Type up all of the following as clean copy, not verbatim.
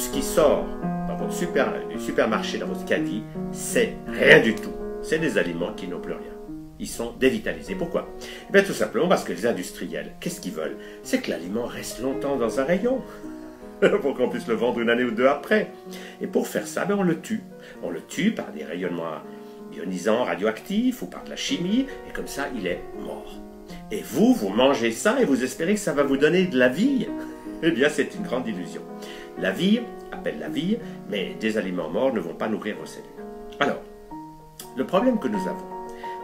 ce qui sort dans votre du supermarché, dans votre caddie, c'est rien du tout. C'est des aliments qui n'ont plus rien. Ils sont dévitalisés. Pourquoi? Eh bien, tout simplement parce que les industriels, qu'est-ce qu'ils veulent? C'est que l'aliment reste longtemps dans un rayon, pour qu'on puisse le vendre une année ou deux après. Et pour faire ça, ben on le tue. On le tue par des rayonnements ionisants, radioactifs, ou par de la chimie, et comme ça, il est mort. Et vous mangez ça, et vous espérez que ça va vous donner de la vie? Eh bien, c'est une grande illusion. La vie appelle la vie, mais des aliments morts ne vont pas nourrir vos cellules. Alors, le problème que nous avons,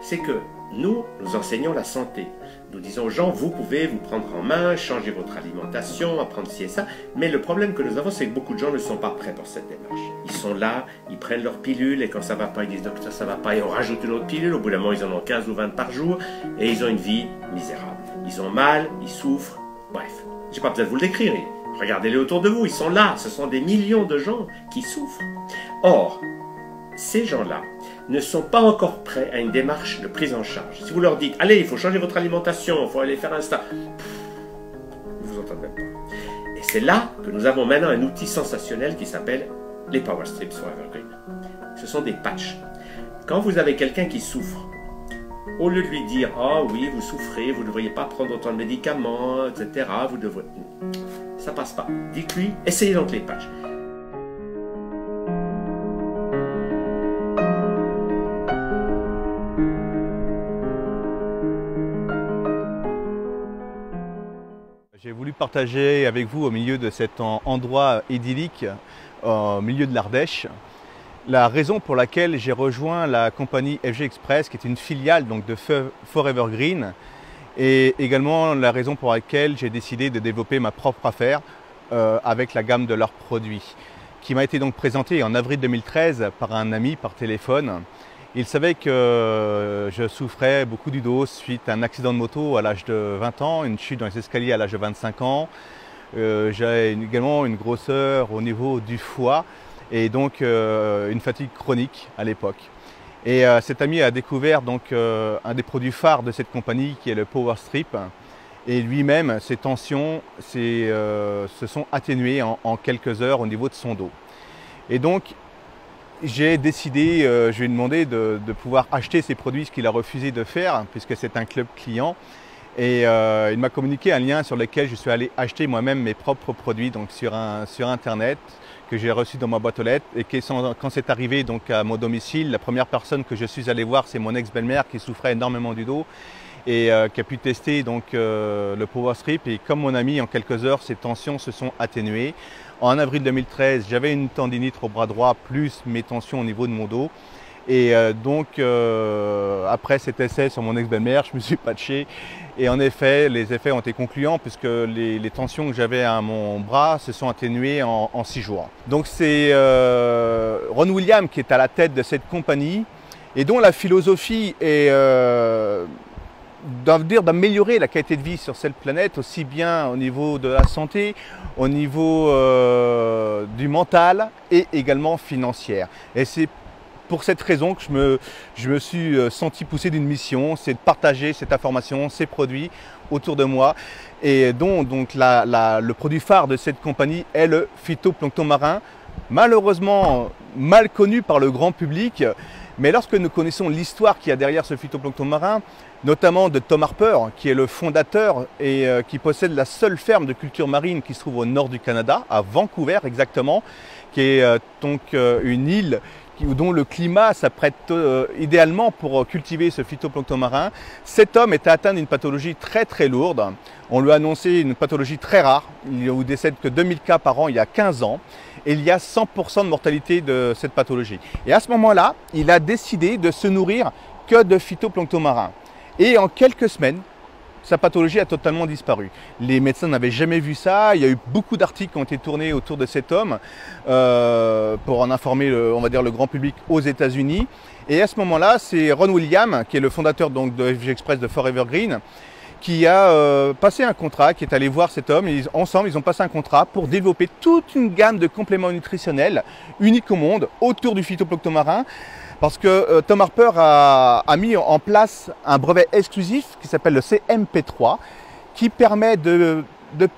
c'est que nous enseignons la santé. Nous disons aux gens, vous pouvez vous prendre en main, changer votre alimentation, apprendre ci et ça. Mais le problème que nous avons, c'est que beaucoup de gens ne sont pas prêts pour cette démarche. Ils sont là, ils prennent leur pilule, et quand ça ne va pas, ils disent, docteur, ça ne va pas, et on rajoute une autre pilule. Au bout d'un moment, ils en ont 15 ou 20 par jour, et ils ont une vie misérable. Ils ont mal, ils souffrent, bref. Je n'ai pas besoin de vous le décrire. Regardez-les autour de vous, ils sont là. Ce sont des millions de gens qui souffrent. Or, ces gens-là ne sont pas encore prêts à une démarche de prise en charge. Si vous leur dites, allez, il faut changer votre alimentation, il faut aller faire un stage, ils ne vous entendent même pas. Et c'est là que nous avons maintenant un outil sensationnel qui s'appelle les Power Strips Forever Green. Ce sont des patchs. Quand vous avez quelqu'un qui souffre, au lieu de lui dire, oh oui, vous souffrez, vous ne devriez pas prendre autant de médicaments, etc., vous devrez... Ça passe pas. Dites-lui, essayez donc les patchs. J'ai voulu partager avec vous au milieu de cet endroit idyllique, au milieu de l'Ardèche, la raison pour laquelle j'ai rejoint la compagnie FG Express, qui est une filiale donc, de Forever Green, et également la raison pour laquelle j'ai décidé de développer ma propre affaire avec la gamme de leurs produits, qui m'a été donc présentée en avril 2013 par un ami par téléphone. Il savait que je souffrais beaucoup du dos suite à un accident de moto à l'âge de 20 ans, une chute dans les escaliers à l'âge de 25 ans. J'avais également une grosseur au niveau du foie et donc une fatigue chronique à l'époque. Et cet ami a découvert donc un des produits phares de cette compagnie qui est le Power Strip. Et lui-même, ses tensions se sont atténuées en quelques heures au niveau de son dos. Et donc, j'ai décidé, je lui ai demandé de pouvoir acheter ces produits, ce qu'il a refusé de faire, puisque c'est un club client. Et il m'a communiqué un lien sur lequel je suis allé acheter moi-même mes propres produits donc sur Internet, que j'ai reçu dans ma boîte aux lettres. Et quand c'est arrivé donc à mon domicile, la première personne que je suis allé voir, c'est mon ex-belle-mère qui souffrait énormément du dos et qui a pu tester donc, le Power Strip. Et comme mon ami, en quelques heures, ses tensions se sont atténuées. En avril 2013, j'avais une tendinite au bras droit, plus mes tensions au niveau de mon dos. Et donc, après cet essai sur mon ex-belle-mère, je me suis patché. Et en effet, les effets ont été concluants puisque les tensions que j'avais à mon bras se sont atténuées en 6 jours. Donc c'est Ron Williams qui est à la tête de cette compagnie et dont la philosophie est d'améliorer la qualité de vie sur cette planète, aussi bien au niveau de la santé, au niveau du mental et également financière. Et c'est pour cette raison que je me suis senti pousser d'une mission, c'est de partager cette information, ces produits autour de moi. Et donc le produit phare de cette compagnie est le phytoplancton marin, malheureusement mal connu par le grand public. Mais lorsque nous connaissons l'histoire qu'il y a derrière ce phytoplancton marin, notamment de Tom Harper, qui est le fondateur et qui possède la seule ferme de culture marine qui se trouve au nord du Canada, à Vancouver exactement, qui est donc une île dont le climat s'apprête idéalement pour cultiver ce phytoplancton marin. Cet homme est atteint d'une pathologie très lourde. On lui a annoncé une pathologie très rare. Il ne décède que 2000 cas par an il y a 15 ans. Et il y a 100% de mortalité de cette pathologie. Et à ce moment-là, il a décidé de se nourrir que de phytoplancton marin. Et en quelques semaines, sa pathologie a totalement disparu. Les médecins n'avaient jamais vu ça. Il y a eu beaucoup d'articles qui ont été tournés autour de cet homme pour en informer, on va dire, le grand public aux États-Unis. Et à ce moment-là, c'est Ron Williams, qui est le fondateur donc, de FG Express de Forever Green, qui a passé un contrat, qui est allé voir cet homme. Et ensemble, ils ont passé un contrat pour développer toute une gamme de compléments nutritionnels uniques au monde autour du phytoplancton marin. Parce que Tom Harper a mis en place un brevet exclusif qui s'appelle le CMP3, qui permet de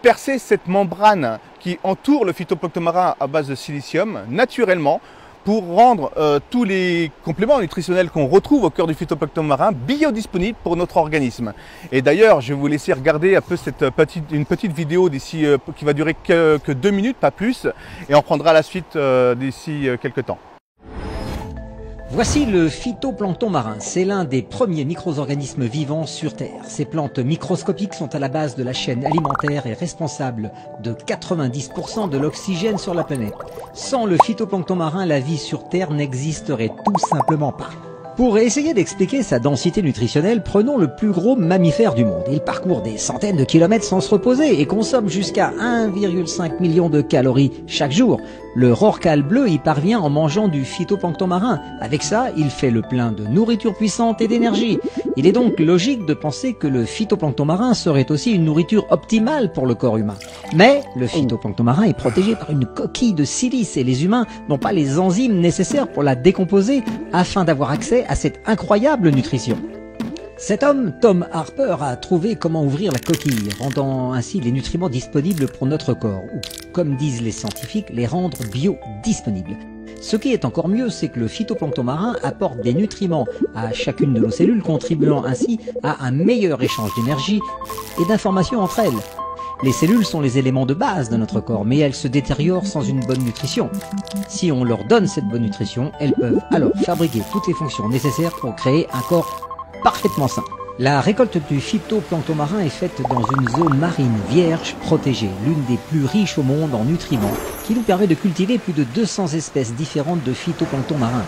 percer cette membrane qui entoure le phytoplancton marin à base de silicium naturellement pour rendre tous les compléments nutritionnels qu'on retrouve au cœur du phytoplancton marin biodisponibles pour notre organisme. Et d'ailleurs, je vais vous laisser regarder un peu une petite vidéo d'ici qui va durer que 2 minutes, pas plus, et on prendra la suite d'ici quelques temps. Voici le phytoplancton marin. C'est l'un des premiers micro-organismes vivants sur Terre. Ces plantes microscopiques sont à la base de la chaîne alimentaire et responsables de 90% de l'oxygène sur la planète. Sans le phytoplancton marin, la vie sur Terre n'existerait tout simplement pas. Pour essayer d'expliquer sa densité nutritionnelle, prenons le plus gros mammifère du monde. Il parcourt des centaines de kilomètres sans se reposer et consomme jusqu'à 1,5 million de calories chaque jour. Le rorqual bleu y parvient en mangeant du phytoplancton marin. Avec ça, il fait le plein de nourriture puissante et d'énergie. Il est donc logique de penser que le phytoplancton marin serait aussi une nourriture optimale pour le corps humain. Mais le phytoplancton marin est protégé par une coquille de silice et les humains n'ont pas les enzymes nécessaires pour la décomposer afin d'avoir accès à cette incroyable nutrition. Cet homme, Tom Harper, a trouvé comment ouvrir la coquille, rendant ainsi les nutriments disponibles pour notre corps, ou, comme disent les scientifiques, les rendre biodisponibles. Ce qui est encore mieux, c'est que le phytoplancton marin apporte des nutriments à chacune de nos cellules, contribuant ainsi à un meilleur échange d'énergie et d'informations entre elles. Les cellules sont les éléments de base de notre corps, mais elles se détériorent sans une bonne nutrition. Si on leur donne cette bonne nutrition, elles peuvent alors fabriquer toutes les fonctions nécessaires pour créer un corps parfaitement sain. La récolte du phytoplancton marin est faite dans une zone marine vierge protégée, l'une des plus riches au monde en nutriments, qui nous permet de cultiver plus de 200 espèces différentes de phytoplancton marin.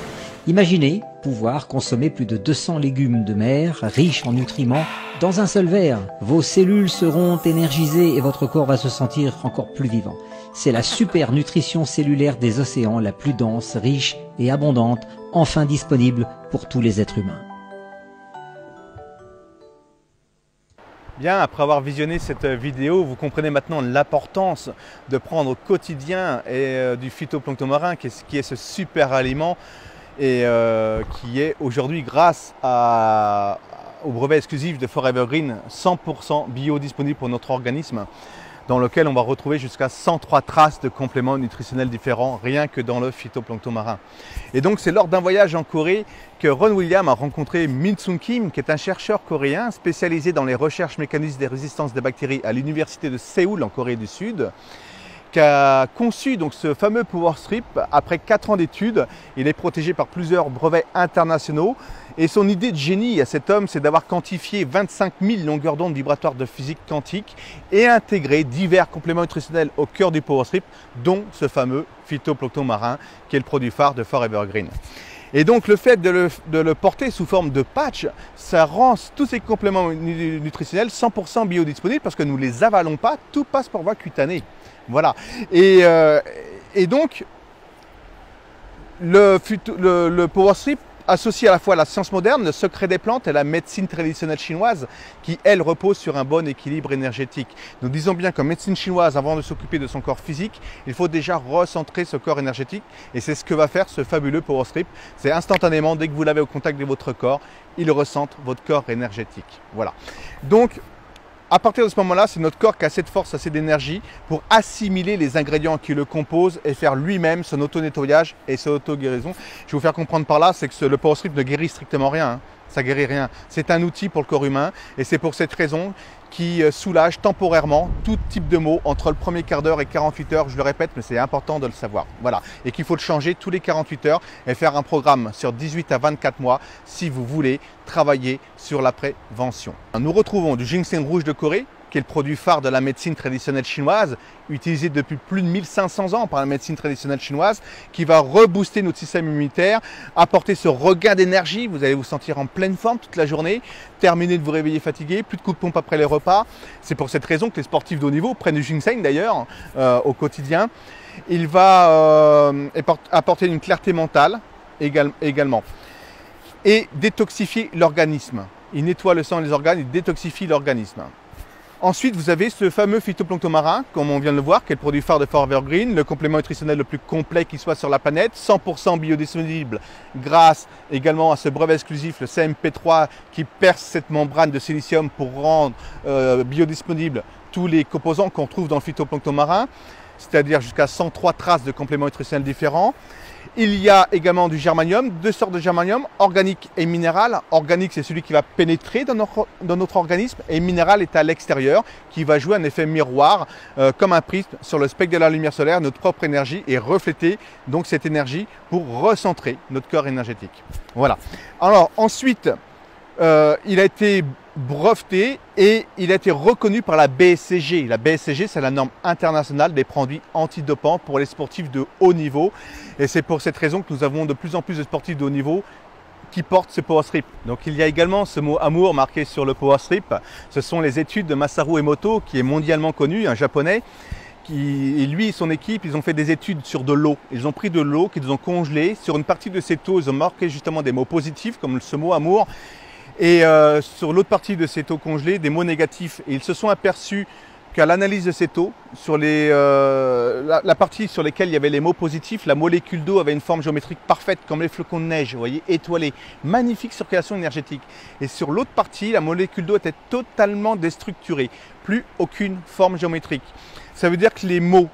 Imaginez pouvoir consommer plus de 200 légumes de mer, riches en nutriments, dans un seul verre. Vos cellules seront énergisées et votre corps va se sentir encore plus vivant. C'est la super nutrition cellulaire des océans, la plus dense, riche et abondante, enfin disponible pour tous les êtres humains. Bien, après avoir visionné cette vidéo, vous comprenez maintenant l'importance de prendre au quotidien du phytoplancton marin, qui est ce super aliment et qui est aujourd'hui, grâce au brevet exclusif de Forever Green, 100% biodisponible pour notre organisme, dans lequel on va retrouver jusqu'à 103 traces de compléments nutritionnels différents, rien que dans le phytoplancton marin. Et donc c'est lors d'un voyage en Corée que Ron Williams a rencontré Min-Sung Kim, qui est un chercheur coréen spécialisé dans les recherches mécanismes des résistances des bactéries à l'université de Séoul en Corée du Sud, qui a conçu donc ce fameux Power Strip. Après 4 ans d'études, il est protégé par plusieurs brevets internationaux. Et son idée de génie à cet homme, c'est d'avoir quantifié 25 000 longueurs d'onde vibratoires de physique quantique et intégré divers compléments nutritionnels au cœur du Power Strip, dont ce fameux phytoplancton marin, qui est le produit phare de Forever Green. Et donc le fait de le porter sous forme de patch, ça rend tous ces compléments nutritionnels 100% biodisponibles parce que nous ne les avalons pas, tout passe par voie cutanée. Voilà. Et donc, le Power Strip associe à la fois la science moderne, le secret des plantes et la médecine traditionnelle chinoise qui, elle, repose sur un bon équilibre énergétique. Nous disons bien qu'en médecine chinoise, avant de s'occuper de son corps physique, il faut déjà recentrer ce corps énergétique et c'est ce que va faire ce fabuleux Power Strip. C'est instantanément, dès que vous l'avez au contact de votre corps, il recentre votre corps énergétique. Voilà. Donc, à partir de ce moment-là, c'est notre corps qui a assez de force, assez d'énergie pour assimiler les ingrédients qui le composent et faire lui-même son auto-nettoyage et son auto-guérison. Je vais vous faire comprendre par là, c'est que le Power Strip ne guérit strictement rien, hein. Ça ne guérit rien. C'est un outil pour le corps humain et c'est pour cette raison qui soulage temporairement tout type de maux entre le premier quart d'heure et 48 heures. Je le répète, mais c'est important de le savoir. Voilà. Et qu'il faut le changer tous les 48 heures et faire un programme sur 18 à 24 mois si vous voulez travailler sur la prévention. Nous retrouvons du ginseng rouge de Corée, qui est le produit phare de la médecine traditionnelle chinoise, utilisé depuis plus de 1500 ans par la médecine traditionnelle chinoise, qui va rebooster notre système immunitaire, apporter ce regain d'énergie. Vous allez vous sentir en pleine forme toute la journée, terminer de vous réveiller fatigué, plus de coups de pompe après les repas. C'est pour cette raison que les sportifs de haut niveau prennent du ginseng d'ailleurs au quotidien. Il va apporter une clarté mentale également et détoxifier l'organisme. Il nettoie le sang et les organes, il détoxifie l'organisme. Ensuite, vous avez ce fameux phytoplancton marin, comme on vient de le voir, qui est le produit phare de Forever Green, le complément nutritionnel le plus complet qui soit sur la planète, 100% biodisponible grâce également à ce brevet exclusif, le CMP3, qui perce cette membrane de silicium pour rendre biodisponibles tous les composants qu'on trouve dans le phytoplancton marin. c'est-à-dire jusqu'à 103 traces de compléments nutritionnels différents. Il y a également du germanium, 2 sortes de germanium, organique et minéral. Organique, c'est celui qui va pénétrer dans notre organisme, et minéral est à l'extérieur, qui va jouer un effet miroir, comme un prisme sur le spectre de la lumière solaire, notre propre énergie, et refléter donc cette énergie pour recentrer notre corps énergétique. Voilà. Alors ensuite, il a été breveté et il a été reconnu par la BSCG. La BSCG, c'est la norme internationale des produits antidopants pour les sportifs de haut niveau. Et c'est pour cette raison que nous avons de plus en plus de sportifs de haut niveau qui portent ce Power Strip. Donc il y a également ce mot amour marqué sur le Power Strip. Ce sont les études de Masaru Emoto, qui est mondialement connu, un japonais. Et lui et son équipe, ils ont fait des études sur de l'eau. Ils ont pris de l'eau qu'ils ont congelée. Sur une partie de cette eau, ils ont marqué justement des mots positifs, comme ce mot amour. Et sur l'autre partie de cette eau congelée, des mots négatifs. Et ils se sont aperçus qu'à l'analyse de cette eau, sur la partie sur laquelle il y avait les mots positifs, la molécule d'eau avait une forme géométrique parfaite, comme les flocons de neige, vous voyez, étoilée. Magnifique circulation énergétique. Et sur l'autre partie, la molécule d'eau était totalement déstructurée. Plus aucune forme géométrique. Ça veut dire que les mots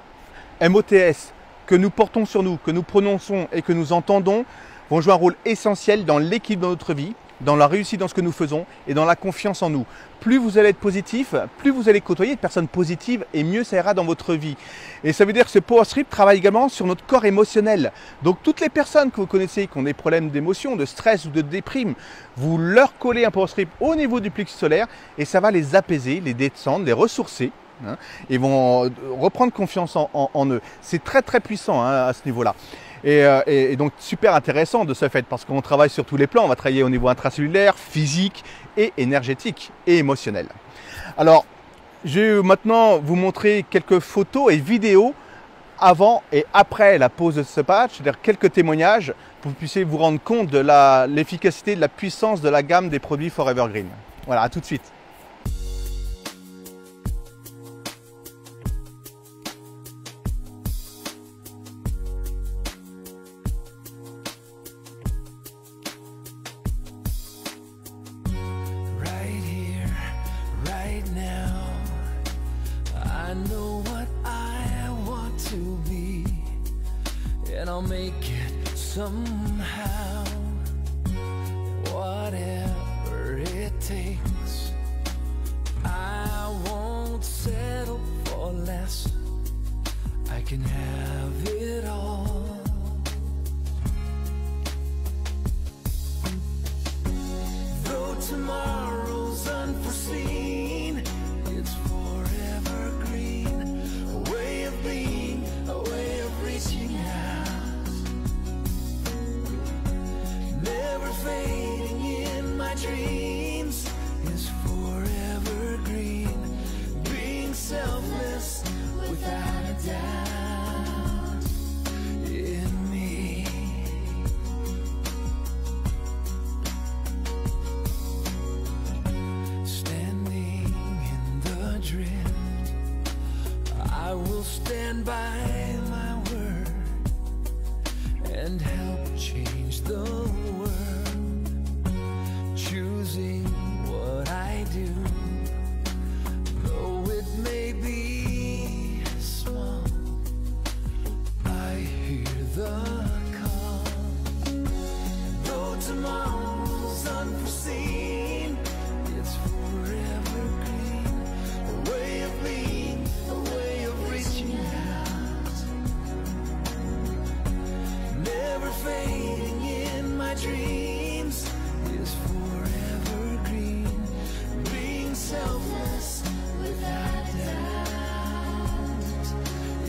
MOTS que nous portons sur nous, que nous prononçons et que nous entendons, vont jouer un rôle essentiel dans l'équilibre de notre vie, dans la réussite dans ce que nous faisons et dans la confiance en nous. Plus vous allez être positif, plus vous allez côtoyer de personnes positives et mieux ça ira dans votre vie. Et ça veut dire que ce Power Strip travaille également sur notre corps émotionnel. Donc toutes les personnes que vous connaissez qui ont des problèmes d'émotion, de stress ou de déprime, vous leur collez un Power Strip au niveau du plexus solaire et ça va les apaiser, les descendre, les ressourcer. Ils vont reprendre confiance en eux. C'est très très puissant à ce niveau-là. Et donc super intéressant de ce fait parce qu'on travaille sur tous les plans. On va travailler au niveau intracellulaire, physique et énergétique et émotionnel. Alors, je vais maintenant vous montrer quelques photos et vidéos avant et après la pose de ce patch, c'est-à-dire quelques témoignages pour que vous puissiez vous rendre compte de l'efficacité, de la puissance de la gamme des produits Forever Green. Voilà, à tout de suite. And I'll make it somehow, whatever it takes. I won't settle for less. I can have it all. Though tomorrow's unforeseen, it's forever green. A way of being, a way of reaching out. Never fading in my dreams is forever green. Being selfless without a doubt in me. Standing in the drift, I will stand by my word and help change the world. Choosing what I do, though it may be small, I hear the call. Though tomorrow's unforeseen, it's forever green. A way of being, a way of reaching out. Never fading in my dreams is forever green. Being selfless without doubt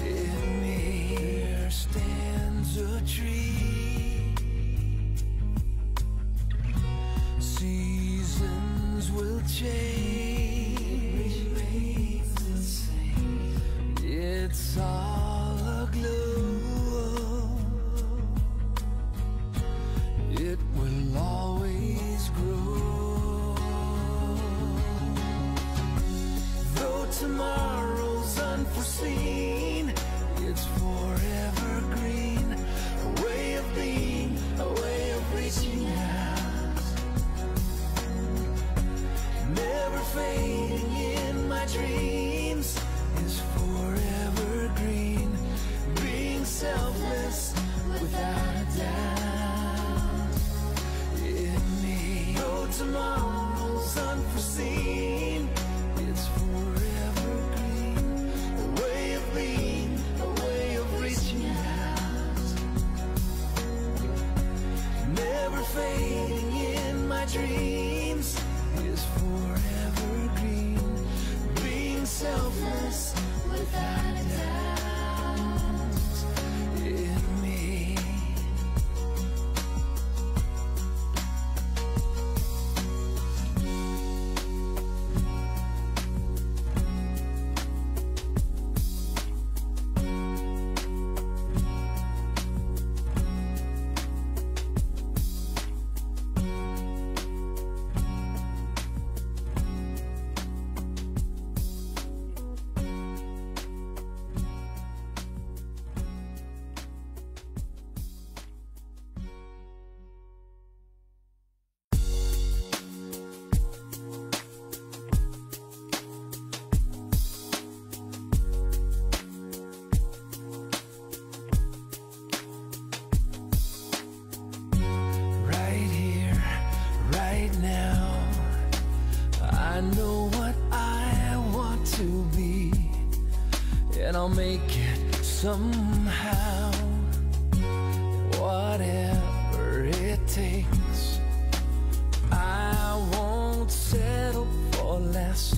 in me. There stands a tree. Seasons will change. It's all aglow. dreams is forever green. Being selfless without a doubt in me. Right here, right now, I know what I want to be, and I'll make it somehow. Whatever it takes, I won't settle for less.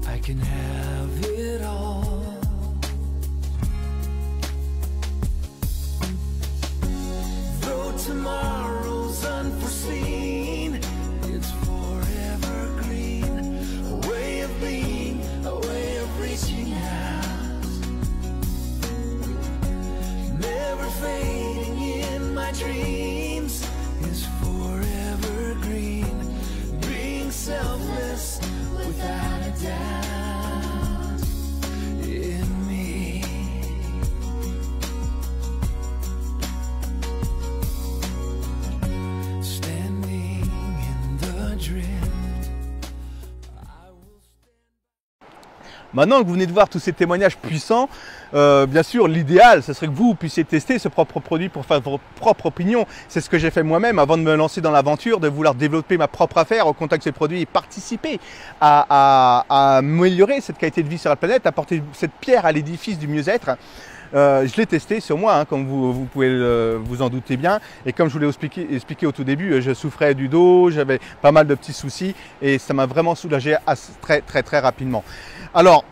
I can have it all. Though tomorrow's unforeseen, it's forever green. A way of being, a way of reaching out. Never fading in my dreams is forever green. Being selfless without a doubt in me. Standing in the drift, I will stand. Maintenant que vous venez de voir tous ces témoignages puissants, bien sûr, l'idéal, ce serait que vous puissiez tester ce propre produit pour faire votre propre opinion. C'est ce que j'ai fait moi-même avant de me lancer dans l'aventure, de vouloir développer ma propre affaire au contact de ces produits et participer à améliorer cette qualité de vie sur la planète, apporter cette pierre à l'édifice du mieux-être. Je l'ai testé sur moi, comme vous pouvez vous en douter bien. Et comme je vous l'ai expliqué au tout début, je souffrais du dos, j'avais pas mal de petits soucis et ça m'a vraiment soulagé très rapidement. Alors,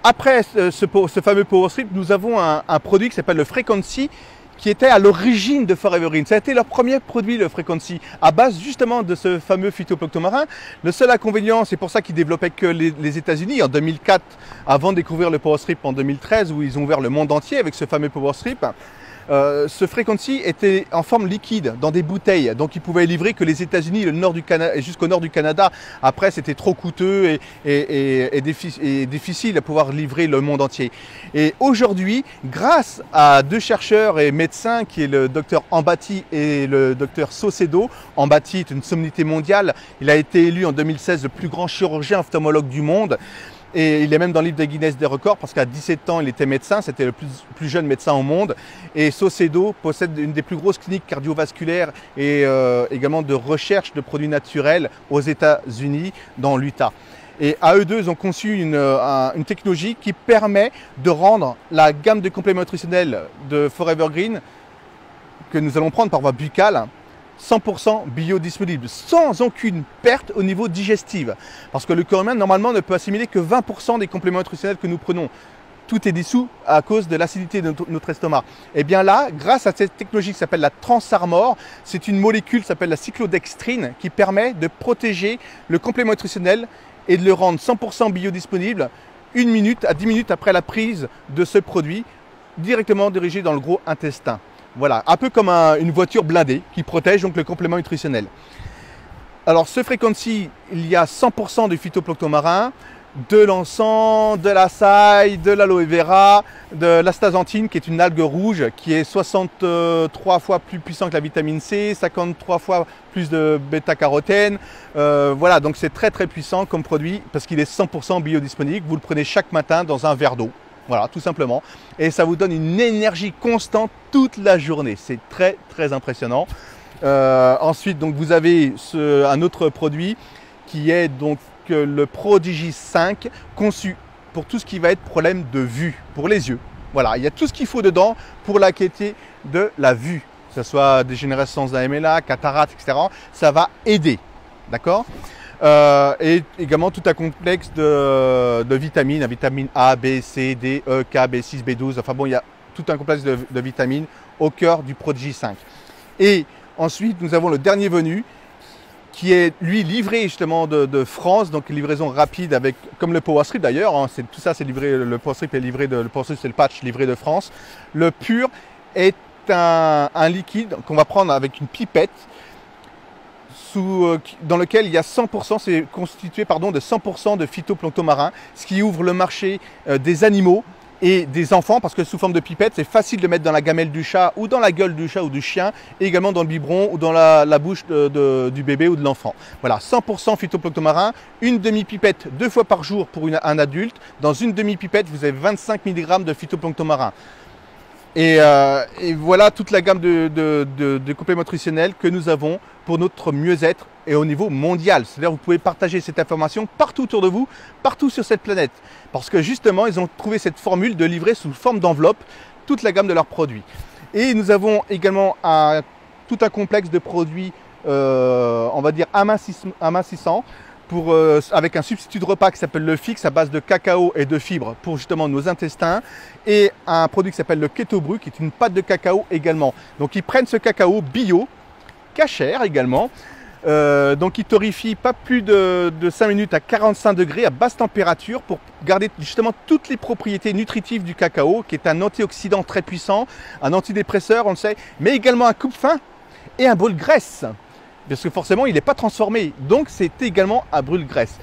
après ce fameux Power Strip, nous avons un produit qui s'appelle le Frequency, qui était à l'origine de Forever Green. Ça a été leur premier produit, le Frequency, à base justement de ce fameux phytoplancton marin. Le seul inconvénient, c'est pour ça qu'ils développaient que les États-Unis en 2004, avant de découvrir le Power Strip en 2013, où ils ont ouvert le monde entier avec ce fameux Power Strip. Ce Frequency était en forme liquide, dans des bouteilles, donc il pouvait livrer que les États-Unis, le nord du Canada et jusqu'au nord du Canada. Après, c'était trop coûteux et difficile à pouvoir livrer le monde entier. Et aujourd'hui, grâce à deux chercheurs et médecins, qui est le docteur Ambati et le docteur Saucedo, Ambati est une sommité mondiale, il a été élu en 2016 le plus grand chirurgien ophtalmologue du monde. Et il est même dans le livre de Guinness des records parce qu'à 17 ans, il était médecin, c'était le plus jeune médecin au monde. Et Saucedo possède une des plus grosses cliniques cardiovasculaires et également de recherche de produits naturels aux États-Unis, dans l'Utah. Et à eux deux, ils ont conçu une technologie qui permet de rendre la gamme de compléments nutritionnels de Forever Green, que nous allons prendre par voie buccale, 100% biodisponible, sans aucune perte au niveau digestif. Parce que le corps humain, normalement, ne peut assimiler que 20% des compléments nutritionnels que nous prenons. Tout est dissous à cause de l'acidité de notre estomac. Et bien là, grâce à cette technologie qui s'appelle la Transarmor, c'est une molécule qui s'appelle la cyclodextrine qui permet de protéger le complément nutritionnel et de le rendre 100% biodisponible 1 minute à 10 minutes après la prise de ce produit, directement dirigé dans le gros intestin. Voilà, un peu comme une voiture blindée qui protège donc le complément nutritionnel. Alors ce Frequency, il y a 100% de phytoplancton marin, de l'encens, de la saille, de l'aloe vera, de l'astaxanthine qui est une algue rouge qui est 63 fois plus puissant que la vitamine C, 53 fois plus de bêta-carotène. Voilà, donc c'est très puissant comme produit parce qu'il est 100% biodisponible. Vous le prenez chaque matin dans un verre d'eau. Voilà, tout simplement. Et ça vous donne une énergie constante toute la journée. C'est très impressionnant. Ensuite, donc, vous avez un autre produit qui est donc le Prodigy 5, conçu pour tout ce qui va être problème de vue, pour les yeux. Voilà, il y a tout ce qu'il faut dedans pour la qualité de la vue. que ce soit dégénérescence d'AMLA, cataracte, etc. Ça va aider, d'accord? Et également tout un complexe de vitamines, vitamine A, B, C, D, E, K, B6, B12. Enfin bon, il y a tout un complexe de vitamines au cœur du Prodigy 5. Et ensuite, nous avons le dernier venu qui est lui livré justement de France, donc livraison rapide avec, comme le Power Strip d'ailleurs, hein, tout ça c'est livré, le Power Strip est livré le Power Strip c'est le patch livré de France. Le Pur est un liquide qu'on va prendre avec une pipette dans lequel il y a 100%, c'est constitué pardon, de 100% de phytoplancton marin, ce qui ouvre le marché des animaux et des enfants, parce que sous forme de pipette, c'est facile de mettre dans la gamelle du chat ou dans la gueule du chat ou du chien, et également dans le biberon ou dans la bouche du bébé ou de l'enfant. Voilà, 100% phytoplancton marin, une demi-pipette 2 fois par jour pour un adulte. Dans une demi-pipette, vous avez 25 mg de phytoplancton marin. Et voilà toute la gamme de compléments nutritionnels que nous avons pour notre mieux-être et au niveau mondial. C'est-à-dire vous pouvez partager cette information partout autour de vous, partout sur cette planète. Parce que justement, ils ont trouvé cette formule de livrer sous forme d'enveloppe toute la gamme de leurs produits. Et nous avons également tout un complexe de produits, on va dire amincissants, avec un substitut de repas qui s'appelle le Fix à base de cacao et de fibres pour justement nos intestins, et un produit qui s'appelle le Keto Bru qui est une pâte de cacao également. Donc ils prennent ce cacao bio, cachère également, donc ils torréfient pas plus de 5 minutes à 45 degrés à basse température pour garder justement toutes les propriétés nutritives du cacao, qui est un antioxydant très puissant, un antidépresseur on le sait, mais également un coupe-faim et un brûle-graisse. Parce que forcément, il n'est pas transformé. Donc, c'est également un brûle-graisse.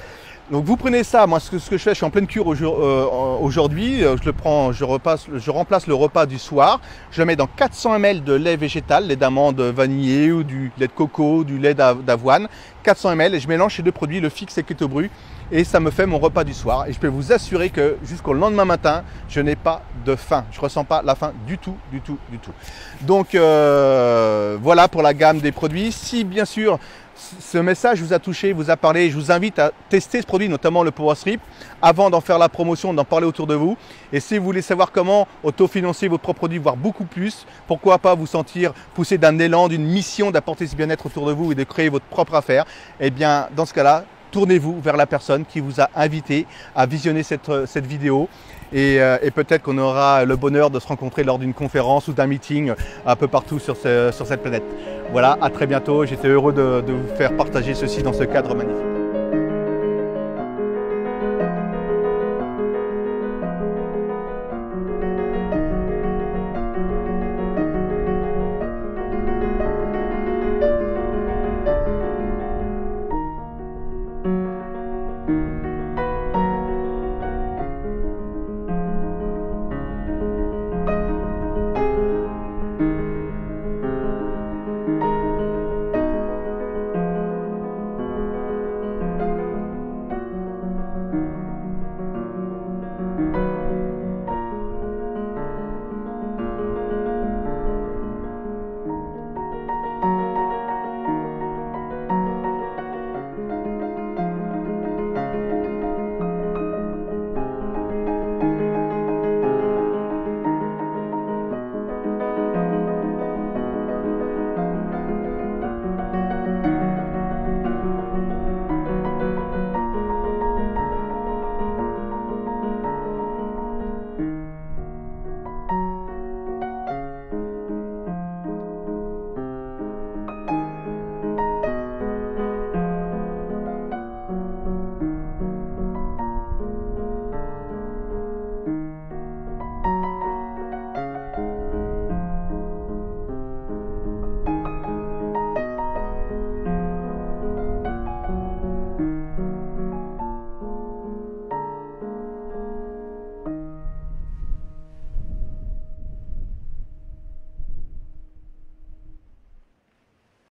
Donc, vous prenez ça. Moi, ce que je fais, je suis en pleine cure aujourd'hui. Je remplace le repas du soir. Je le mets dans 400 ml de lait végétal, lait d'amande vanillé ou du lait de coco, du lait d'avoine. 400 ml et je mélange ces deux produits, le Fix et Keto Bru. Et ça me fait mon repas du soir. Et je peux vous assurer que jusqu'au lendemain matin, je n'ai pas de faim. Je ne ressens pas la faim du tout, du tout, du tout. Donc voilà pour la gamme des produits. Si bien sûr ce message vous a touché, vous a parlé, je vous invite à tester ce produit, notamment le Power Strip, avant d'en faire la promotion, d'en parler autour de vous. Et si vous voulez savoir comment autofinancer votre propre produit, voire beaucoup plus, pourquoi pas vous sentir poussé d'un élan, d'une mission d'apporter ce bien-être autour de vous et de créer votre propre affaire, eh bien dans ce cas-là, tournez-vous vers la personne qui vous a invité à visionner cette vidéo et peut-être qu'on aura le bonheur de se rencontrer lors d'une conférence ou d'un meeting un peu partout sur cette planète. Voilà, à très bientôt. J'étais heureux de vous faire partager ceci dans ce cadre magnifique.